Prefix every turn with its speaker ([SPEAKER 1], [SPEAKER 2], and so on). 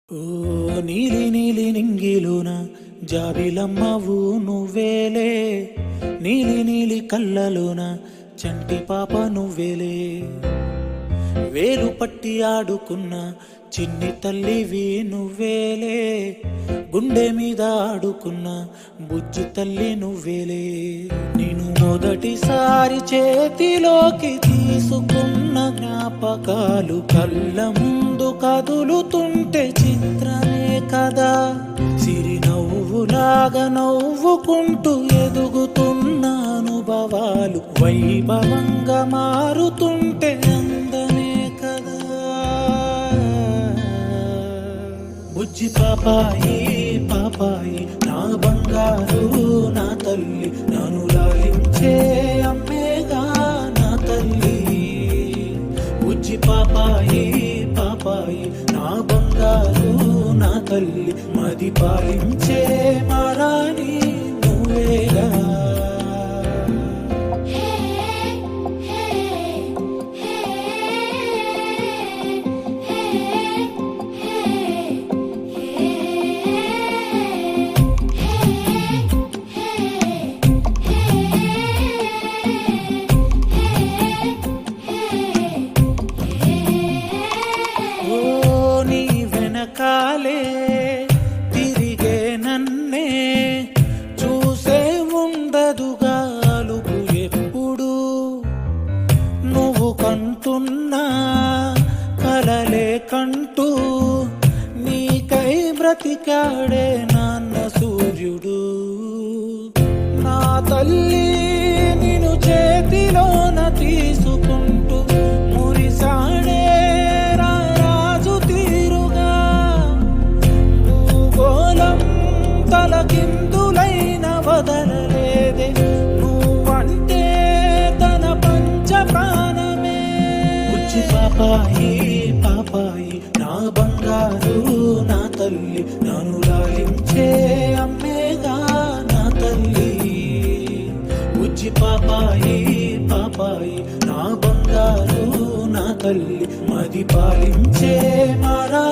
[SPEAKER 1] ఓ నీలి నీలి నింగిలోన జాబిలమ్మవు నువ్వేలే, నీలి నీలి కళ్ళలోన చంటి పాప నువ్వేలే. వేలు పట్టి ఆడుకున్న చిన్ని తల్లివి నువ్వేలే, గుండె మీద ఆడుకున్న బుజ్జి తల్లి నువ్వేలే. నేను మొదటిసారి చేతిలోకి తీసుకున్న జ్ఞాపకాలు కళ్ళ ముందు కదులుతుంటే చిత్రమే కదా. సిరి నవ్వులాగా నవ్వుకుంటూ ఎదుగుతున్న అనుభవాలు వైభవంగా మారుతుంటే అందమే కదా. బుజ్జి పాపాయి పాపాయి నా బంగారు నా తల్లి, నన్ను లాలించే అమ్మేగా నా తల్లి. బుజ్జి పాపాయి పాపాయి నా బంగారు నా తల్లి, మది పాలించే మారాణి నువ్వేగా. కాలే తిరిగే నన్నే చూసే ఉండదుగా అలుపు ఎప్పుడు. నువ్వు కంటున్నా కలలే కంటూ నీకై బ్రతికాడే నాన్న సూర్యుడు. నా తల్లి నిన్ను చేతిలోన తీసుకుంటూ మురిసాడే తలకిందులైన వదలలేదే, నువ్వంటే తన పంచ ప్రాణమే. బుజ్జి పాపాయి పాపాయి నా బంగారు నా తల్లి, నన్ను లాలించే అమ్మేగా నా తల్లి. బుజ్జి పాపాయి పాపాయి నా బంగారు నా తల్లి, మది పాలించే మారా